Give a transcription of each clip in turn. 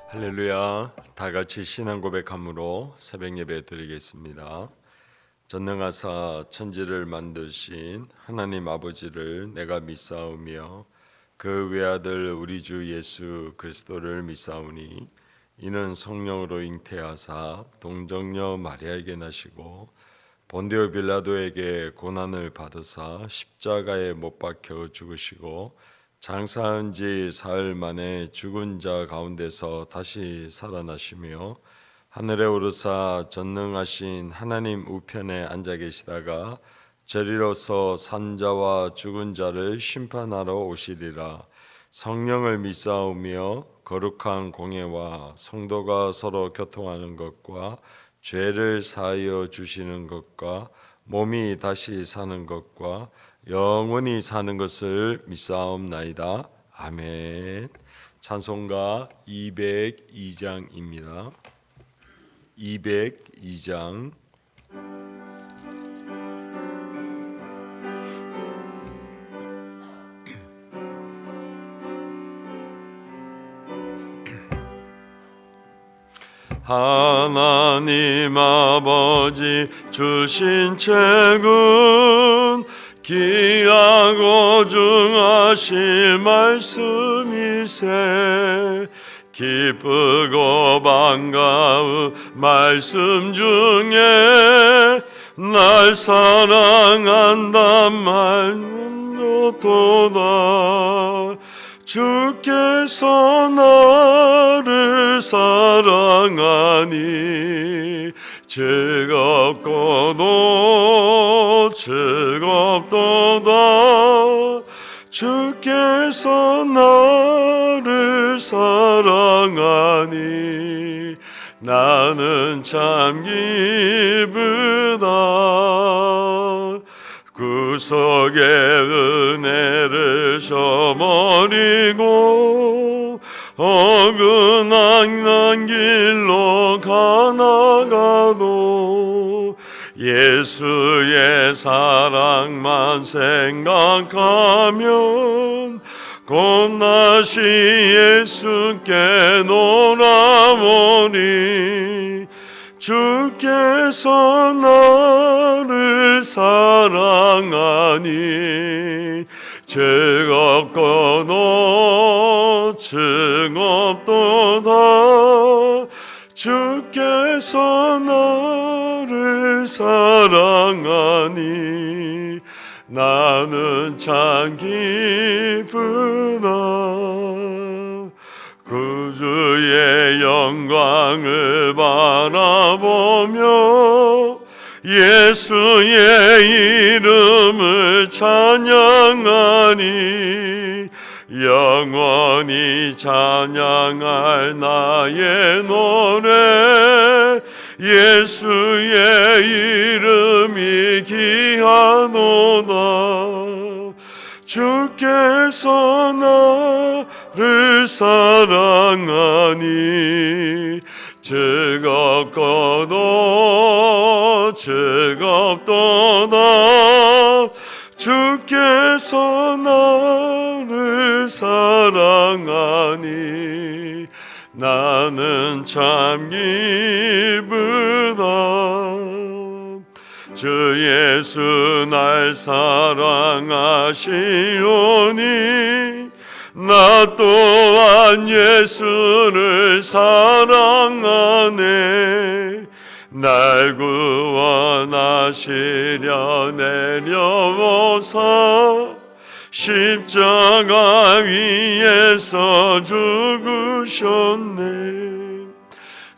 할렐루야. 다 같이 신앙 고백함으로 새벽 예배 드리겠습니다. 전능하사 천지를 만드신 하나님 아버지를 내가 믿사오며 그 외아들 우리 주 예수 그리스도를 믿사오니 이는 성령으로 잉태하사 동정녀 마리아에게 나시고 본디오 빌라도에게 고난을 받으사 십자가에 못 박혀 죽으시고 장사한 지 사흘 만에 죽은 자 가운데서 다시 살아나시며 하늘에 오르사 전능하신 하나님 우편에 앉아 계시다가 저리로서 산자와 죽은 자를 심판하러 오시리라. 성령을 믿사오며 거룩한 공예와 성도가 서로 교통하는 것과 죄를 사하여 주시는 것과 몸이 다시 사는 것과 영원히 사는 것을 믿사옵나이다. 아멘. 찬송가 202장입니다. 202장. 하나님 아버지 주신 책은 귀하고 중하신 말씀이세. 기쁘고 반가운 말씀 중에 날 사랑한단 말씀도 도다. 주께서 나를 사랑하니 즐겁고도 즐겁도다. 주께서 나를 사랑하니 나는 참 기쁘다. 구속의 은혜를 저버리고 어긋난 길로 가나가도 예수의 사랑만 생각하면 곧다시 예수께 돌아오니 주께서 나를 사랑하니 즐겁고도 즐겁도다. 주께서 나를 사랑하니 나는 참 기쁘다. 구주의 영광을 바라보며 예수의 이름을 찬양하니 영원히 찬양할 나의 노래. 예수의 이름이 귀하도다. 주께서 나를 사랑하니 즐겁고도 즐겁도다. 주께서 나를 사랑하니 나는 참 기쁘다. 주 예수 날 사랑하시오니 나 또한 예수를 사랑하네. 날 구원하시려 내려오사 십자가 위에서 죽으셨네.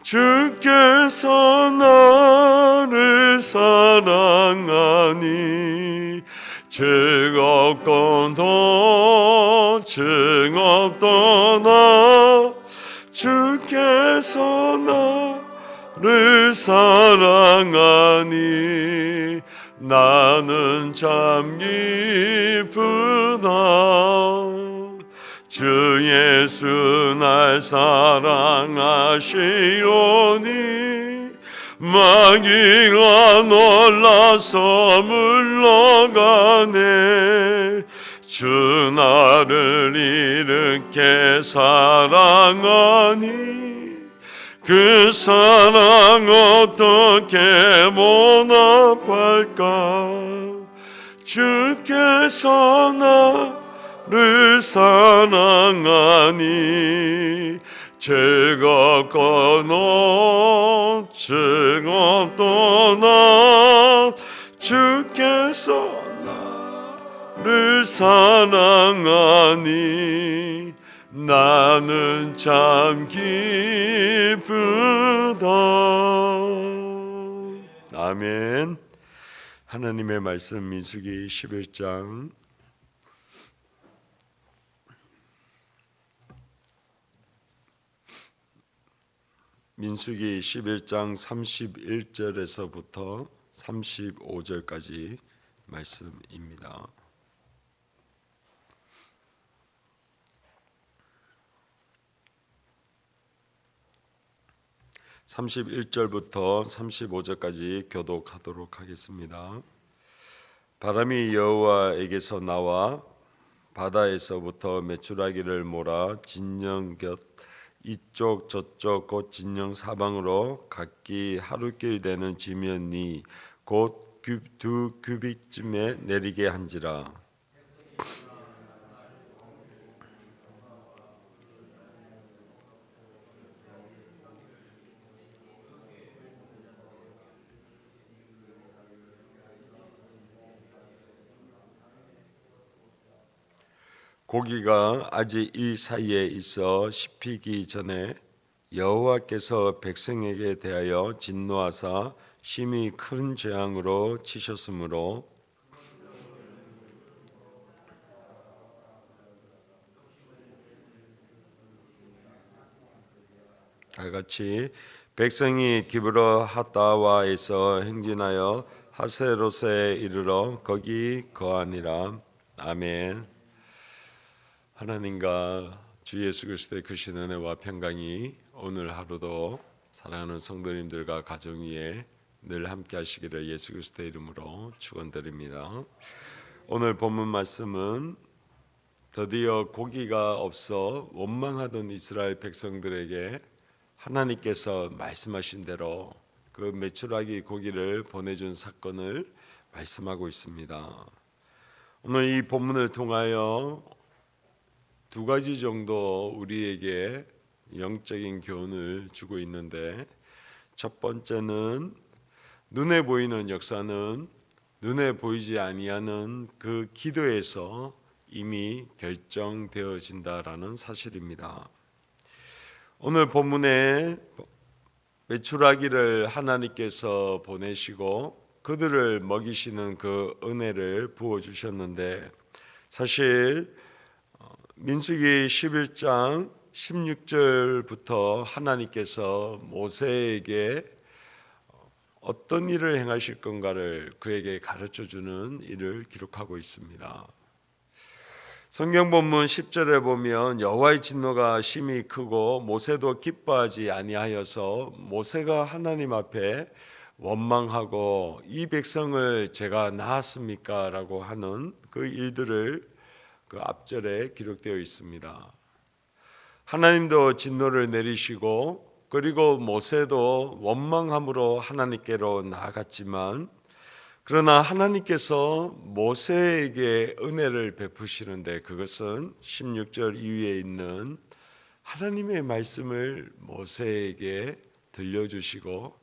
주께서 나를 사랑하니 즐겁고도 즐겁도다. 주께서 나를 사랑하니 나는 참 기쁘다. 주 예수 날 사랑하시오니 마귀가 놀라서 물러가네. 주 나를 이렇게 사랑하니 그 사랑 어떻게 모납할까? 주께서 나를 사랑하니 죄가 떠나 죄가 떠나 주께서 나를 사랑하니 나는 참 기쁘다. 아멘. 하나님의 말씀 민수기 11장 민수기 11장 31절에서부터 35절까지 말씀입니다. 31절부터 35절까지 교독하도록 하겠습니다. 바람이 여호와에게서 나와 바다에서부터 메추라기를 몰아 진영 곁 이쪽 저쪽 곧 진영 사방으로 각기 하루길 되는 지면이 곧 두 규빗쯤에 내리게 한지라. 고기가 아직 이 사이에 있어 씹히기 전에 여호와께서 백성에게 대하여 진노하사 심히 큰 재앙으로 치셨으므로 다같이 백성이 기브로 핫다와에서 행진하여 하세롯에 이르러 거기 거하니라. 아멘. 하나님과 주 예수 그리스도의 크신 은혜와 평강이 오늘 하루도 사랑하는 성도님들과 가정 위에 늘 함께 하시기를 예수 그리스도의 이름으로 축원드립니다. 오늘 본문 말씀은 드디어 고기가 없어 원망하던 이스라엘 백성들에게 하나님께서 말씀하신 대로 그 메추라기 고기를 보내준 사건을 말씀하고 있습니다. 오늘 이 본문을 통하여 두 가지 정도 우리에게 영적인 교훈을 주고 있는데, 첫 번째는 눈에 보이는 역사는 눈에 보이지 아니하는 그 기도에서 이미 결정되어진다라는 사실입니다. 오늘 본문에 메추라기를 하나님께서 보내시고 그들을 먹이시는 그 은혜를 부어주셨는데, 사실 민수기 11장 16절부터 하나님께서 모세에게 어떤 일을 행하실 건가를 그에게 가르쳐주는 일을 기록하고 있습니다. 성경 본문 10절에 보면 여호와의 진노가 심히 크고 모세도 기뻐하지 아니하여서 모세가 하나님 앞에 원망하고 이 백성을 제가 낳았습니까? 라고 하는 그 일들을 그 앞절에 기록되어 있습니다. 하나님도 진노를 내리시고 그리고 모세도 원망함으로 하나님께로 나아갔지만, 그러나 하나님께서 모세에게 은혜를 베푸시는데 그것은 16절 이후에 있는 하나님의 말씀을 모세에게 들려주시고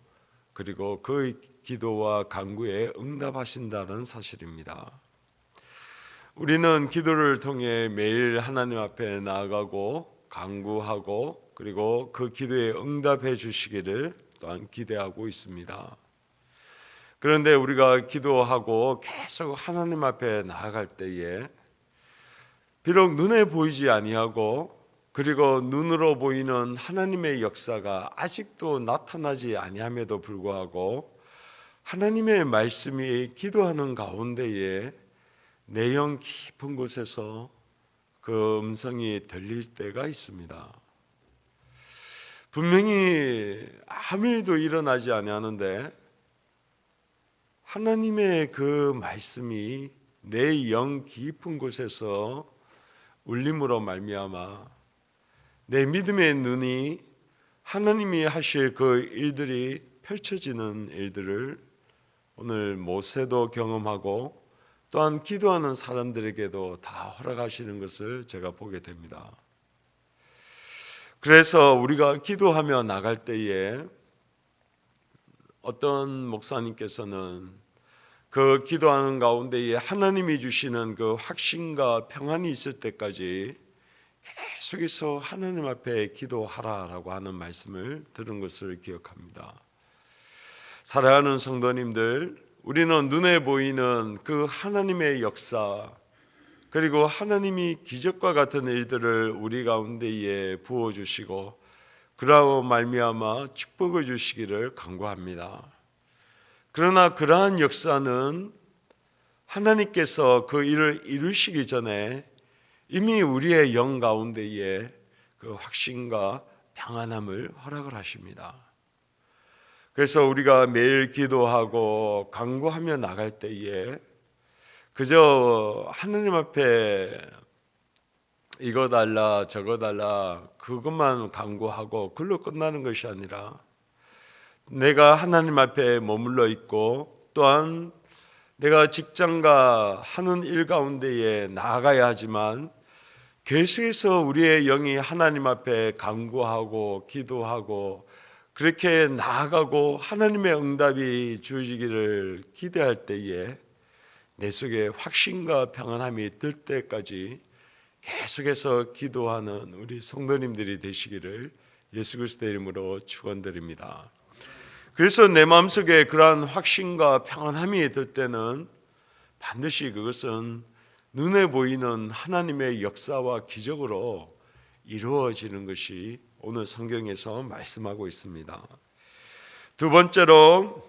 그리고 그 기도와 간구에 응답하신다는 사실입니다. 우리는 기도를 통해 매일 하나님 앞에 나아가고 간구하고 그리고 그 기도에 응답해 주시기를 또한 기대하고 있습니다. 그런데 우리가 기도하고 계속 하나님 앞에 나아갈 때에 비록 눈에 보이지 아니하고 그리고 눈으로 보이는 하나님의 역사가 아직도 나타나지 아니함에도 불구하고 하나님의 말씀이 기도하는 가운데에 내영 깊은 곳에서 그 음성이 들릴 때가 있습니다. 분명히 아무 일도 일어나지 아니하는데 하나님의 그 말씀이 내 영 깊은 곳에서 울림으로 말미암아 내 믿음의 눈이 하나님이 하실 그 일들이 펼쳐지는 일들을 오늘 모세도 경험하고 또한 기도하는 사람들에게도 다 허락하시는 것을 제가 보게 됩니다. 그래서 우리가 기도하며 나갈 때에 어떤 목사님께서는 그 기도하는 가운데에 하나님이 주시는 그 확신과 평안이 있을 때까지 계속해서 하나님 앞에 기도하라라고 하는 말씀을 들은 것을 기억합니다. 사랑하는 성도님들, 우리는 눈에 보이는 그 하나님의 역사 그리고 하나님이 기적과 같은 일들을 우리 가운데에 부어주시고 그러고 말미암아 축복을 주시기를 간구합니다. 그러나 그러한 역사는 하나님께서 그 일을 이루시기 전에 이미 우리의 영 가운데에 그 확신과 평안함을 허락을 하십니다. 그래서 우리가 매일 기도하고 간구하며 나갈 때에 그저 하나님 앞에 이거 달라 저거 달라 그것만 간구하고 그걸로 끝나는 것이 아니라 내가 하나님 앞에 머물러 있고 또한 내가 직장과 하는 일 가운데에 나아가야 하지만 계속해서 우리의 영이 하나님 앞에 간구하고 기도하고 그렇게 나아가고 하나님의 응답이 주어지기를 기대할 때에 내 속에 확신과 평안함이 들 때까지 계속해서 기도하는 우리 성도님들이 되시기를 예수 그리스도의 이름으로 축원드립니다. 그래서 내 마음속에 그러한 확신과 평안함이 들 때는 반드시 그것은 눈에 보이는 하나님의 역사와 기적으로 이루어지는 것이 오늘 성경에서 말씀하고 있습니다. 두 번째로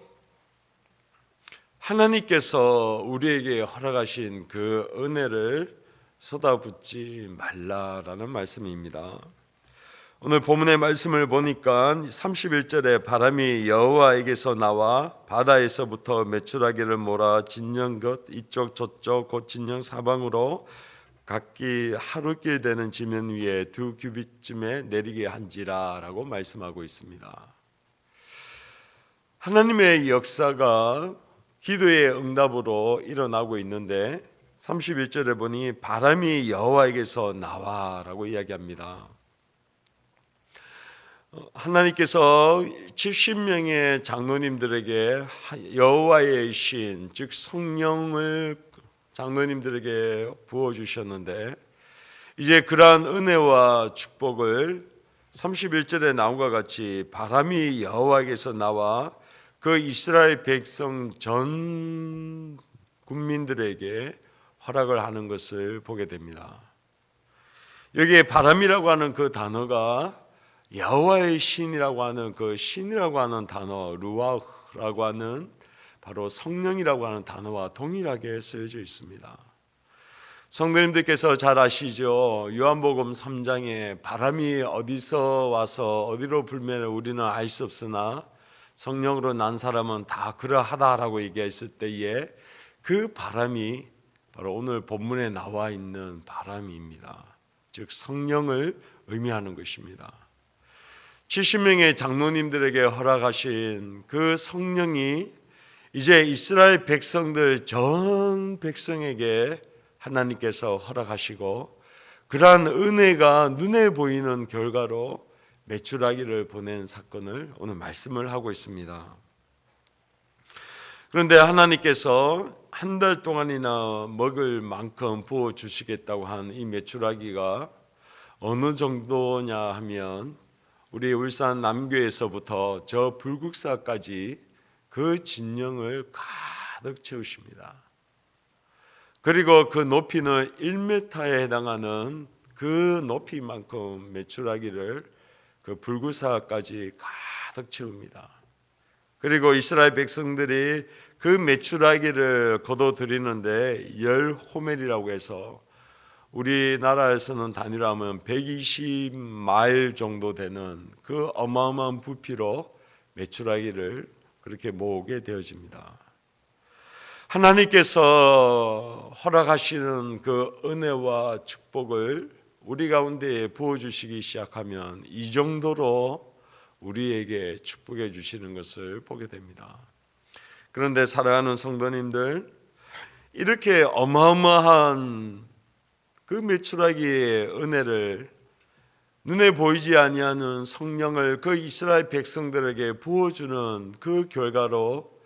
하나님께서 우리에게 허락하신 그 은혜를 쏟아붓지 말라라는 말씀입니다. 오늘 본문의 말씀을 보니까 31절에 바람이 여호와에게서 나와 바다에서부터 메추라기를 몰아 진영 곁 이쪽 저쪽 곧 진영 사방으로 각기 하루길 되는 지면 위에 2규빗쯤에 내리게 한지라라고 말씀하고 있습니다. 하나님의 역사가 기도의 응답으로 일어나고 있는데 31절에 보니 바람이 여호와에게서 나와라고 이야기합니다. 하나님께서 70명의 장로님들에게 여호와의 신 즉 성령을 장로님들에게 부어주셨는데 이제 그러한 은혜와 축복을 31절에 나온과 같이 바람이 여호와에게서 나와 그 이스라엘 백성 전 국민들에게 허락을 하는 것을 보게 됩니다. 여기에 바람이라고 하는 그 단어가 여호와의 신이라고 하는 그 신이라고 하는 단어 루아흐라고 하는 바로 성령이라고 하는 단어와 동일하게 쓰여져 있습니다. 성도님들께서 잘 아시죠? 요한복음 3장에 바람이 어디서 와서 어디로 불면 우리는 알 수 없으나 성령으로 난 사람은 다 그러하다라고 얘기했을 때에 그 바람이 바로 오늘 본문에 나와 있는 바람입니다. 즉 성령을 의미하는 것입니다. 70명의 장로님들에게 허락하신 그 성령이 이제 이스라엘 백성들 전 백성에게 하나님께서 허락하시고 그러한 은혜가 눈에 보이는 결과로 메추라기를 보낸 사건을 오늘 말씀을 하고 있습니다. 그런데 하나님께서 한 달 동안이나 먹을 만큼 부어 주시겠다고 한 이 메추라기가 어느 정도냐 하면 우리 울산 남교에서부터 저 불국사까지 그 진영을 가득 채우십니다. 그리고 그 높이는 1m에 해당하는 그 높이만큼 메추라기를 그 불구사까지 가득 채웁니다. 그리고 이스라엘 백성들이 그 메추라기를 거둬들이는데 10호멜이라고 해서 우리나라에서는 단위로하면 120마일 정도 되는 그 어마어마한 부피로 메추라기를 그렇게 모으게 되어집니다. 하나님께서 허락하시는 그 은혜와 축복을 우리 가운데에 부어주시기 시작하면 이 정도로 우리에게 축복해 주시는 것을 보게 됩니다. 그런데 사랑하는 성도님들, 이렇게 어마어마한 그 메추라기의 은혜를, 눈에 보이지 아니하는 성령을 그 이스라엘 백성들에게 부어주는 그 결과로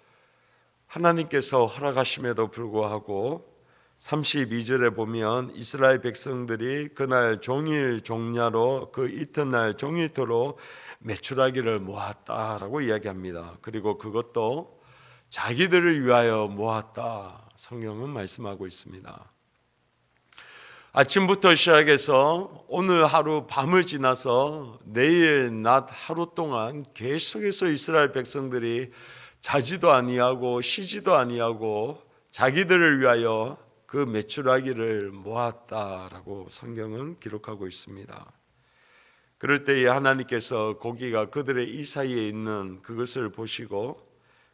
하나님께서 허락하심에도 불구하고 32절에 보면 이스라엘 백성들이 그날 종일 종야로 그 이튿날 종일토록 메추라기를 모았다라고 이야기합니다. 그리고 그것도 자기들을 위하여 모았다, 성경은 말씀하고 있습니다. 아침부터 시작해서 오늘 하루 밤을 지나서 내일 낮 하루 동안 계속해서 이스라엘 백성들이 자지도 아니하고 쉬지도 아니하고 자기들을 위하여 그 메추라기를 모았다라고 성경은 기록하고 있습니다. 그럴 때에 하나님께서 고기가 그들의 이 사이에 있는 그것을 보시고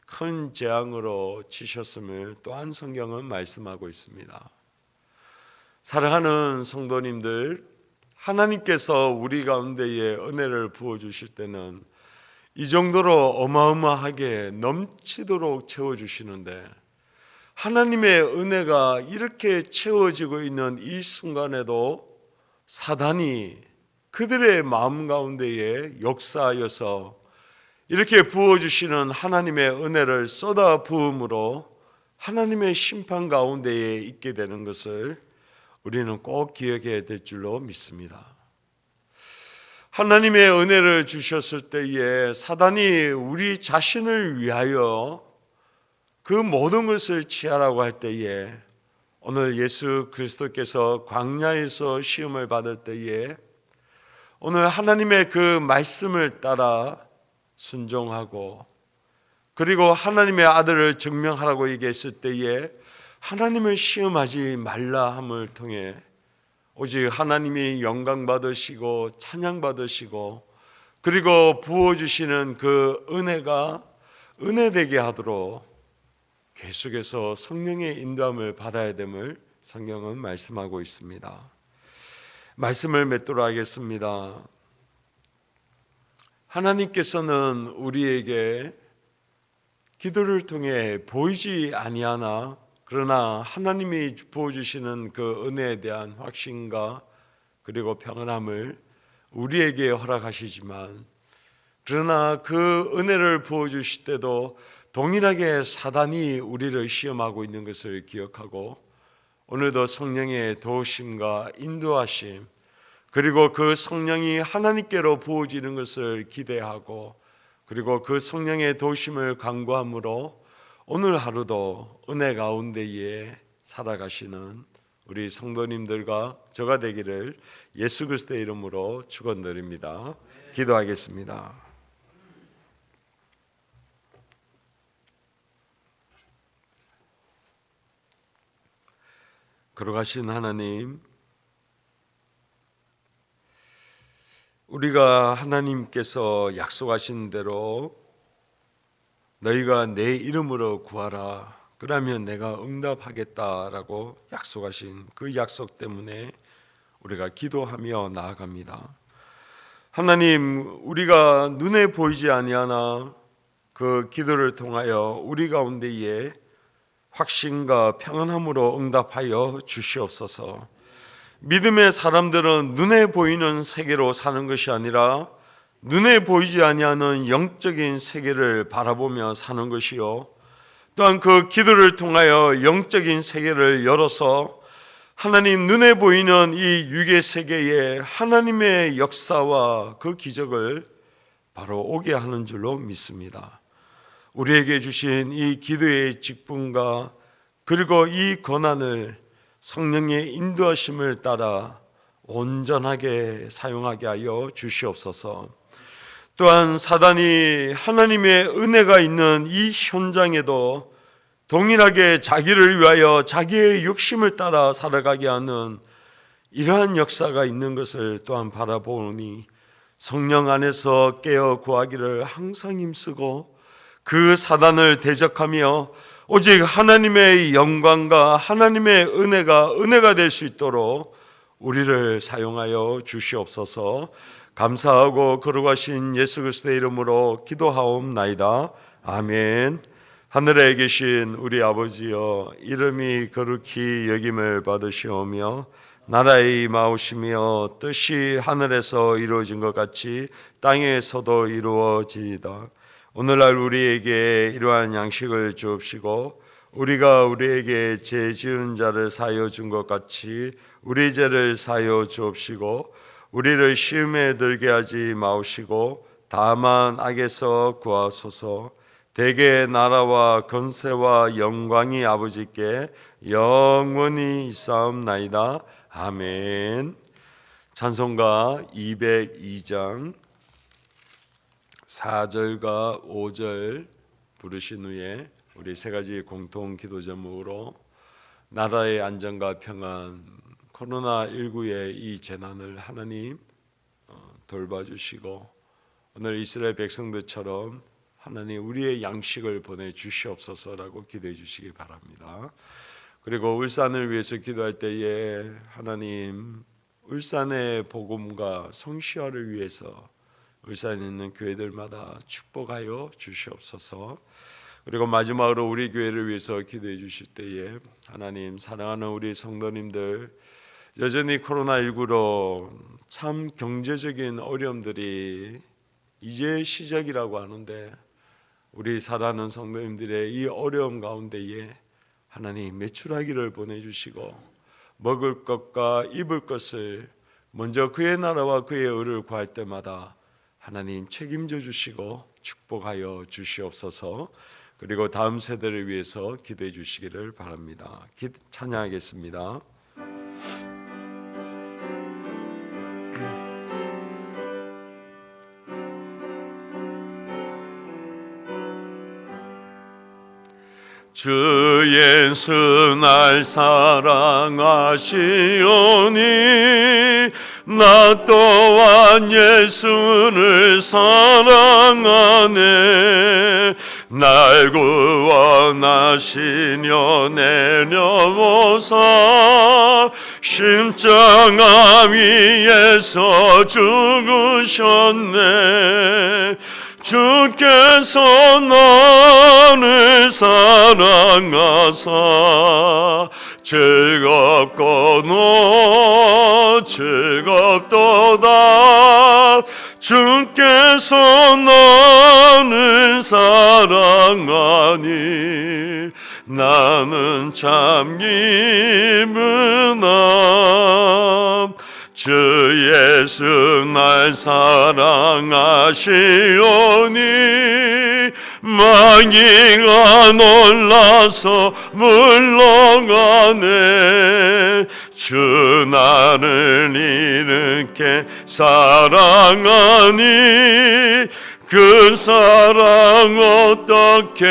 큰 재앙으로 치셨음을 또한 성경은 말씀하고 있습니다. 사랑하는 성도님들, 하나님께서 우리 가운데에 은혜를 부어주실 때는 이 정도로 어마어마하게 넘치도록 채워주시는데, 하나님의 은혜가 이렇게 채워지고 있는 이 순간에도 사단이 그들의 마음 가운데에 역사하여서 이렇게 부어주시는 하나님의 은혜를 쏟아 부음으로 하나님의 심판 가운데에 있게 되는 것을 우리는 꼭 기억해야 될 줄로 믿습니다. 하나님의 은혜를 주셨을 때에 사단이 우리 자신을 위하여 그 모든 것을 취하라고 할 때에, 오늘 예수 그리스도께서 광야에서 시험을 받을 때에 오늘 하나님의 그 말씀을 따라 순종하고 그리고 하나님의 아들을 증명하라고 얘기했을 때에 하나님을 시험하지 말라 함을 통해 오직 하나님이 영광 받으시고 찬양 받으시고 그리고 부어주시는 그 은혜가 은혜되게 하도록 계속해서 성령의 인도함을 받아야 됨을 성경은 말씀하고 있습니다. 말씀을 맺도록 하겠습니다. 하나님께서는 우리에게 기도를 통해 보이지 아니하나 그러나 하나님이 부어주시는 그 은혜에 대한 확신과 그리고 평안함을 우리에게 허락하시지만, 그러나 그 은혜를 부어주실 때도 동일하게 사단이 우리를 시험하고 있는 것을 기억하고 오늘도 성령의 도우심과 인도하심 그리고 그 성령이 하나님께로 부어지는 것을 기대하고 그리고 그 성령의 도우심을 간구함으로 오늘 하루도 은혜 가운데에 살아가시는 우리 성도님들과 저가 되기를 예수 그리스도의 이름으로 축원드립니다. 기도하겠습니다. 거룩하신 하나님, 우리가 하나님께서 약속하신 대로 너희가 내 이름으로 구하라 그러면 내가 응답하겠다라고 약속하신 그 약속 때문에 우리가 기도하며 나아갑니다. 하나님, 우리가 눈에 보이지 아니하나 그 기도를 통하여 우리 가운데에 확신과 평안함으로 응답하여 주시옵소서. 믿음의 사람들은 눈에 보이는 세계로 사는 것이 아니라 눈에 보이지 아니하는 영적인 세계를 바라보며 사는 것이요, 또한 그 기도를 통하여 영적인 세계를 열어서 하나님 눈에 보이는 이 육의 세계에 하나님의 역사와 그 기적을 바로 오게 하는 줄로 믿습니다. 우리에게 주신 이 기도의 직분과 그리고 이 권한을 성령의 인도하심을 따라 온전하게 사용하게 하여 주시옵소서. 또한 사단이 하나님의 은혜가 있는 이 현장에도 동일하게 자기를 위하여 자기의 욕심을 따라 살아가게 하는 이러한 역사가 있는 것을 또한 바라보니 성령 안에서 깨어 구하기를 항상 힘쓰고 그 사단을 대적하며 오직 하나님의 영광과 하나님의 은혜가 될 수 있도록 우리를 사용하여 주시옵소서. 감사하고 거룩하신 예수 그리스도의 이름으로 기도하옵나이다. 아멘. 하늘에 계신 우리 아버지여, 이름이 거룩히 여김을 받으시오며 나라의 임하오시며 뜻이 하늘에서 이루어진 것 같이 땅에서도 이루어지이다. 오늘날 우리에게 이러한 양식을 주옵시고 우리가 우리에게 죄 지은 자를 사하여 준 것 같이 우리 죄를 사하여 주옵시고 우리를 시험에 들게 하지 마옵시고 다만 악에서 구하소서. 대개 나라와 권세와 영광이 아버지께 영원히 있사옵나이다. 아멘. 찬송가 202장 4절과 5절 부르신 후에 우리 세 가지 공통 기도 제목으로 나라의 안전과 평안, 코로나19의 이 재난을 하나님 돌봐주시고 오늘 이스라엘 백성들처럼 하나님 우리의 양식을 보내주시옵소서라고 기도해 주시기 바랍니다. 그리고 울산을 위해서 기도할 때에 하나님 울산의 복음과 성시화를 위해서 울산에 있는 교회들마다 축복하여 주시옵소서. 그리고 마지막으로 우리 교회를 위해서 기도해 주실 때에 하나님 사랑하는 우리 성도님들 여전히 코로나19로 참 경제적인 어려움들이 이제 시작이라고 하는데 우리 사랑하는 성도님들의 이 어려움 가운데에 하나님 매출하기를 보내주시고 먹을 것과 입을 것을 먼저 그의 나라와 그의 의를 구할 때마다 하나님 책임져 주시고 축복하여 주시옵소서. 그리고 다음 세대를 위해서 기도해 주시기를 바랍니다. 찬양하겠습니다. 주 예수 날 사랑하시오니 나 또한 예수를 사랑하네. 날 구원하시려 내려오사 십자가 위에서 죽으셨네. 주께서 나를 사랑하사 즐겁고 너 즐겁도다. 주께서 나를 사랑하니 나는 참 기쁘나. 주 예수 날 사랑하시오니 마귀가 놀라서 물러가네. 주 나를 이렇게 사랑하니 그 사랑 어떻게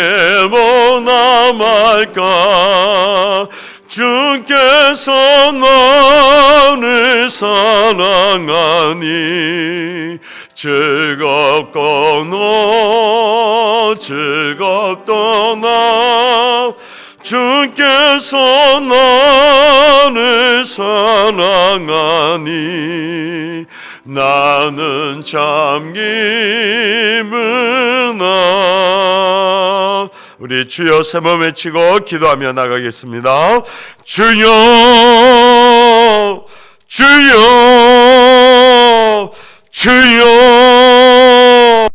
모나말까. 주께서 나를 사랑하니 즐겁고 너 즐겁도다. 주께서 나를 사랑하니 나는 참 기쁘나. 우리 주여 세 번 외치고 기도하며 나가겠습니다. 주여 주여 주여.